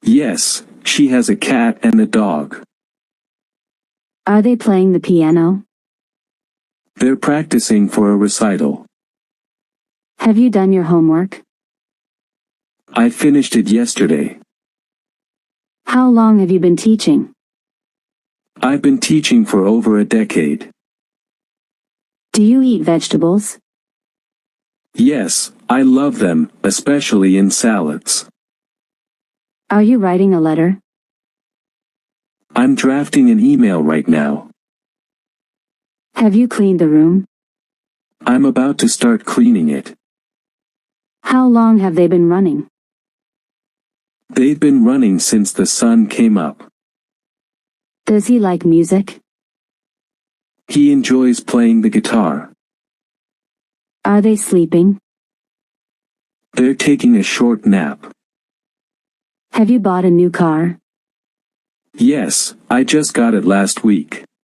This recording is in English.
Yes, she has a cat and a dog. Are they playing the piano? They're practicing for a recital. Have you done your homework? I finished it yesterday. How long have you been teaching? I've been teaching for over a decade. Do you eat vegetables? Yes, I love them, especially in salads. Are you writing a letter? I'm drafting an email right now. Have you cleaned the room? I'm about to start cleaning it. How long have they been running? They've been running since the sun came up. Does he like music? He enjoys playing the guitar. Are they sleeping? They're taking a short nap. Have you bought a new car? Yes, I just got it last week.